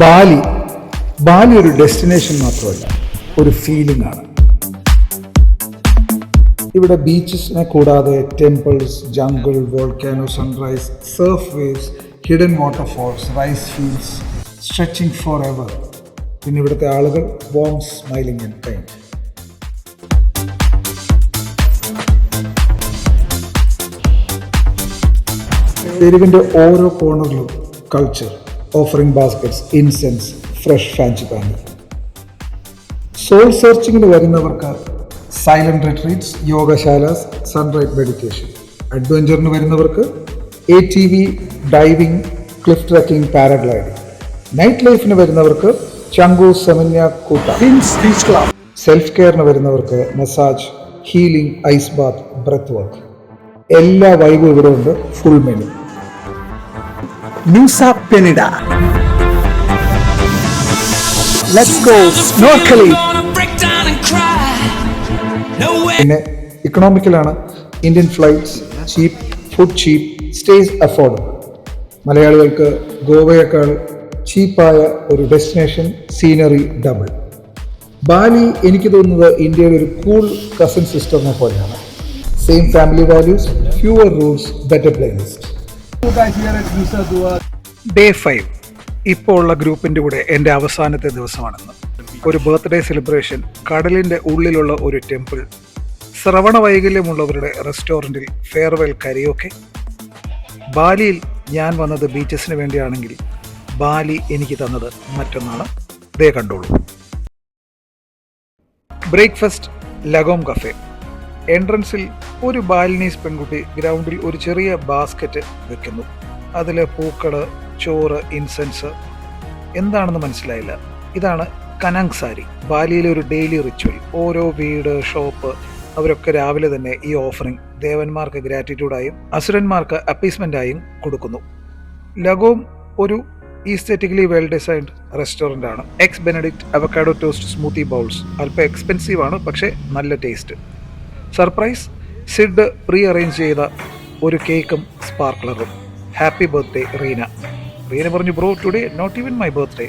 ബാലി ബാലി ഒരു ഡെസ്റ്റിനേഷൻ മാത്രമല്ല, ഒരു ഫീലിംഗ് ആണ്. ഇവിടെ ബീച്ചസിനെ കൂടാതെ temples, jungle, volcano, sunrise, surf waves, hidden waterfalls, rice fields stretching forever. പിന്നെ ഇവിടുത്തെ ആളുകൾ വാം, സ്മൈലിംഗ് ആൻഡ് കൈൻഡ്. തെരുവിൻ്റെ ഓരോ കോർണറിലും culture, offering baskets, incense, fresh frangipani. Soul സെർച്ചിങ്ങിന് വരുന്നവർക്ക് സൈലന്റ് റിട്രീറ്റ്സ്, യോഗശാലാസ്, സൺറൈസ് മെഡിറ്റേഷൻ. അഡ്വഞ്ചറിന് വരുന്നവർക്ക് ATV, diving, cliff trekking, paragliding. Night ലൈഫിന് വരുന്നവർക്ക് ചങ്കു, സെമന്യ, കൂട്ട. സെൽഫ് കെയറിന് വരുന്നവർക്ക് massage, healing, ice bath, breath work. എല്ലാ വൈബും ഇവിടെ ഉണ്ട്. Full menu. Nusa Penida. Let's go snorkeling. പിന്നെ ഇക്കണോമിക്കലാണ്. ഇന്ത്യൻ ഫ്ലൈറ്റ്സ്, ചീപ്പ് ഫുഡ്, ചീപ്പ് സ്റ്റേസ്, അഫോർഡബിൾ. മലയാളികൾക്ക് ഗോവയേക്കാൾ ചീപ്പായ ഒരു ഡെസ്റ്റിനേഷൻ, സീനറി ഡബിൾ. ബാലി എനിക്ക് തോന്നുന്നത് ഇന്ത്യയുടെ ഒരു കൂൾ കസിൻ സിസ്റ്ററിനെ പോലെയാണ്. Same family values, fewer rules, better playlist. Day 5. ഇപ്പോൾ ഉള്ള ഗ്രൂപ്പിൻ്റെ കൂടെ എൻ്റെ അവസാനത്തെ ദിവസമാണെന്ന്. ഒരു ബർത്ത്ഡേ സെലിബ്രേഷൻ, കടലിൻ്റെ ഉള്ളിലുള്ള ഒരു ടെമ്പിൾ, ശ്രവണ വൈകല്യമുള്ളവരുടെ റെസ്റ്റോറൻറ്റിൽ ഫെയർവെൽ കരയോക്കെ. ബാലിയിൽ ഞാൻ വന്നത് ബീച്ചസിന് വേണ്ടിയാണെങ്കിൽ ബാലി എനിക്ക് തന്നത് മറ്റൊന്നാണ്. ദേ കണ്ടോളൂ. Breakfast, ലഗോം cafe. എൻട്രൻസിൽ ഒരു ബാലിനീസ് പെൺകുട്ടി ഗ്രൗണ്ടിൽ ഒരു ചെറിയ ബാസ്ക്കറ്റ് വെക്കുന്നു. അതിൽ പൂക്കള്, ചോറ്, ഇൻസെൻസ്. എന്താണെന്ന് മനസ്സിലായില്ല. ഇതാണ് കനങ് സാരി, ബാലിയിലെ ഒരു ഡെയിലി റിച്വൽ. ഓരോ വീട്, ഷോപ്പ് അവരൊക്കെ രാവിലെ തന്നെ ഈ ഓഫറിംഗ് ദേവന്മാർക്ക് ഗ്രാറ്റിറ്റ്യൂഡായും അസുരന്മാർക്ക് അപ്പീസ്മെൻ്റായും കൊടുക്കുന്നു. ലഗോം ഒരു ഈസ്തെറ്റിക്കലി വെൽ ഡിസൈൻഡ് റെസ്റ്റോറൻ്റ് ആണ്. Eggs Benedict avocado toast smoothie bowls. അല്പം എക്സ്പെൻസീവ് ആണ്, പക്ഷേ നല്ല taste. Surprise, Sid pre arrange ചെയ്ത ഒരു കേക്കും സ്പാർക്ലറും. Happy birthday Reena. റീന പറഞ്ഞു, bro today not even my birthday.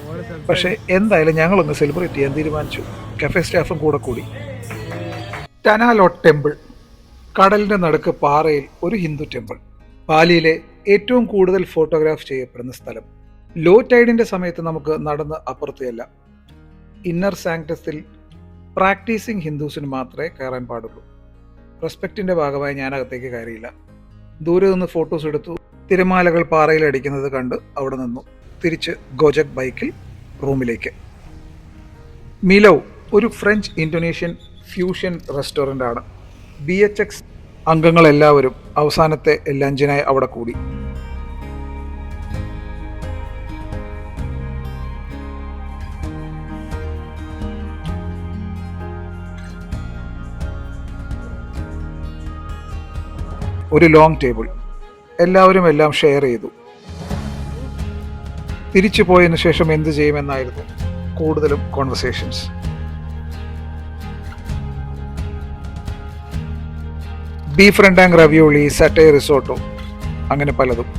പക്ഷേ എന്തായാലും ഞങ്ങളൊന്ന് സെലിബ്രേറ്റ് ചെയ്യാൻ തീരുമാനിച്ചു. കഫേ സ്റ്റാഫും കൂടെ കൂടി. ടനാലോട്ട് ടെമ്പിൾ. കടലിൻ്റെ നടുക്ക് പാറയിൽ ഒരു ഹിന്ദു ടെമ്പിൾ. ബാലിയിലെ ഏറ്റവും കൂടുതൽ ഫോട്ടോഗ്രാഫ് ചെയ്യപ്പെടുന്ന സ്ഥലം. ലോ ടൈഡിൻ്റെ സമയത്ത് നമുക്ക് നടന്ന് അപ്പുറത്തേയല്ല. ഇന്നർ സാങ്ക്ടസിൽ പ്രാക്ടീസിങ് ഹിന്ദുസിന് മാത്രമേ കയറാൻ പാടുള്ളൂ. റെസ്പെക്റ്റിൻ്റെ ഭാഗമായി ഞാൻ അകത്തേക്ക് കയറിയില്ല. ദൂരെ നിന്ന് ഫോട്ടോസ് എടുത്തു. തിരമാലകൾ പാറയിൽ അടിക്കുന്നത് കണ്ട് അവിടെ നിന്നു. തിരിച്ച് ഗോജക് ബൈക്കിൽ റൂമിലേക്ക്. മിലോ ഒരു ഫ്രഞ്ച് ഇന്തോനേഷ്യൻ ഫ്യൂഷൻ റെസ്റ്റോറൻ്റ് ആണ്. BHX അംഗങ്ങളെല്ലാവരും അവസാനത്തെ ലഞ്ചിനായി അവിടെ കൂടി. ഒരു ലോങ് ടേബിൾ. എല്ലാവരും എല്ലാം ഷെയർ ചെയ്തു. തിരിച്ചു പോയതിനു ശേഷം എന്ത് ചെയ്യുമെന്നായിരുന്നു കൂടുതലും കോൺവെർസേഷൻസ്. ബീഫ് റെൻഡാങ്, റവിയോളി, സട്ടേ റിസോട്ടോ, അങ്ങനെ പലതും.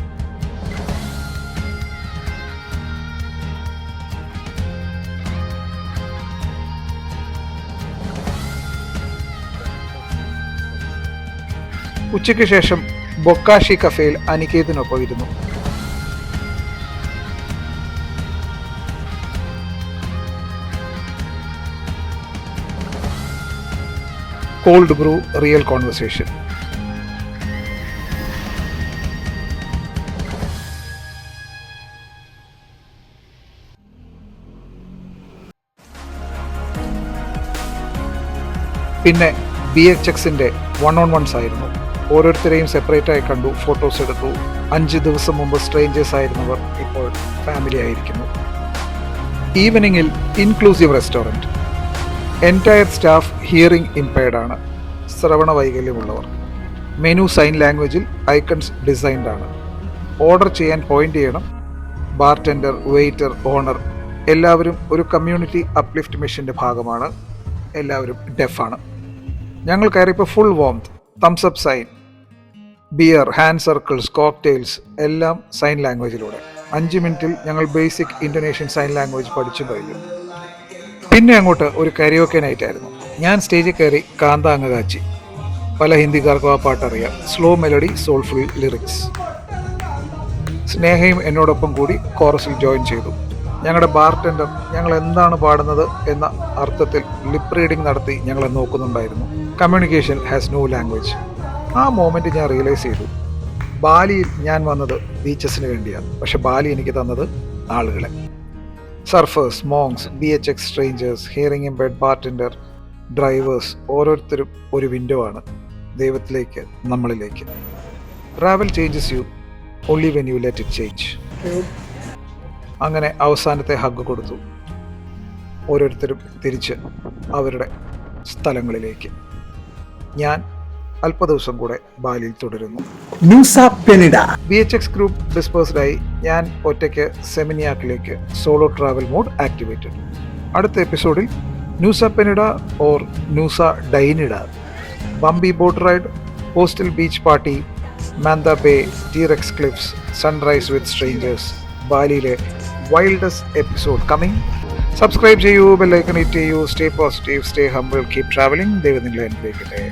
ഉച്ചയ്ക്ക് ശേഷം ബൊക്കാഷി കഫേയിൽ അനികേതിനൊപ്പം ഇരുന്നു. Called Bru, real conversation. പിന്നെ BHXന്റെ 1-on-1s ആയിരുന്നു. ഓരോരുത്തരെയും സെപ്പറേറ്റായി കണ്ടു, ഫോട്ടോസ് എടുത്തു. 5 ദിവസം മുമ്പ് സ്ട്രേഞ്ചേഴ്സ് ആയിരുന്നവർ ഇപ്പോൾ ഫാമിലി ആയിരിക്കുന്നു. ഈവനിങ്ങിൽ inclusive restaurant. Entire staff hearing impaired ആണ്, ശ്രവണ വൈകല്യമുള്ളവർ. മെനു സൈൻ ലാംഗ്വേജിൽ, ഐക്കൺസ് ഡിസൈൻഡ് ആണ്. ഓർഡർ ചെയ്യാൻ പോയിന്റ് ചെയ്യണം. ബാർടെൻഡർ, വെയിറ്റർ, ഓണർ എല്ലാവരും ഒരു കമ്മ്യൂണിറ്റി അപ്ലിഫ്റ്റ് മിഷൻ്റെ ഭാഗമാണ്. എല്ലാവരും ഡെഫാണ്. ഞങ്ങൾ കയറിയപ്പോൾ full warmth, thumbs up sign, beer, hand circles, cocktails എല്ലാം സൈൻ ലാംഗ്വേജിലൂടെ. 5 മിനിറ്റിൽ ഞങ്ങൾ ബേസിക് ഇന്തോനേഷ്യൻ സൈൻ ലാംഗ്വേജ് പഠിച്ചു കഴിഞ്ഞു. പിന്നെ അങ്ങോട്ട് ഒരു കരോക്കെ നൈറ്റ് ആയിരുന്നു. ഞാൻ സ്റ്റേജിൽ കയറി കാന്ത അങ്ങ് കാച്ചി. പല ഹിന്ദിക്കാർക്കും ആ പാട്ടറിയാം. Slow melody, soulful lyrics. സ്നേഹയും എന്നോടൊപ്പം കൂടി കോറസിൽ ജോയിൻ ചെയ്തു. ഞങ്ങളുടെ ബാർടെൻഡർ ഞങ്ങൾ എന്താണ് പാടുന്നത് എന്ന അർത്ഥത്തിൽ ലിപ്പ് റീഡിംഗ് നടത്തി ഞങ്ങളെ നോക്കുന്നുണ്ടായിരുന്നു. Communication has no language. ആ മോമെൻറ്റ് ഞാൻ റിയലൈസ് ചെയ്തു, ബാലിയിൽ ഞാൻ വന്നത് ബീച്ചസിന് വേണ്ടിയാണ്, പക്ഷെ ബാലി എനിക്ക് തന്നത് ആളുകളെ. Surfers, monks, BHX strangers, hearing impaired bartender, drivers, ഓരോരുത്തരും ഒരു വിൻഡോ ആണ് ദൈവത്തിലേക്ക്, നമ്മളിലേക്ക്. Travel changes you only when you let it change. അങ്ങനെ അവസാനത്തെ ഹഗ് കൊടുത്തു. ഓരോരുത്തരും തിരിച്ച് അവരുടെ സ്ഥലങ്ങളിലേക്ക്. ഞാൻ അല്പ ദിവസം കൂടെ ബാലിയിൽ തുടരുന്നു. Nusa Penida. BHX ഗ്രൂപ്പ് ഡിസ്പേഴ്സ്ഡായി. ഞാൻ ഒറ്റയ്ക്ക് സെമിനിയാക്കിലേക്ക്. Solo travel mode activated. അടുത്ത എപ്പിസോഡിൽ ന്യൂസ പെനിഡ ഓർ ന്യൂസ ഡൈനിഡ, bumpy boat ride, coastal beach party, Manta Bay, T Rex cliffs, sunrise with strangers, ബാലിയിലെ വൈൽഡസ്റ്റ് എപ്പിസോഡ് കമ്മിങ്. സബ്സ്ക്രൈബ് ചെയ്യൂ, ബെല്ലൈക്കൺ ഹിറ്റ് ചെയ്യൂ. Stay positive, stay humble, keep travelling. ദൈവം നിങ്ങളെ അനുഗ്രഹിക്കട്ടെ.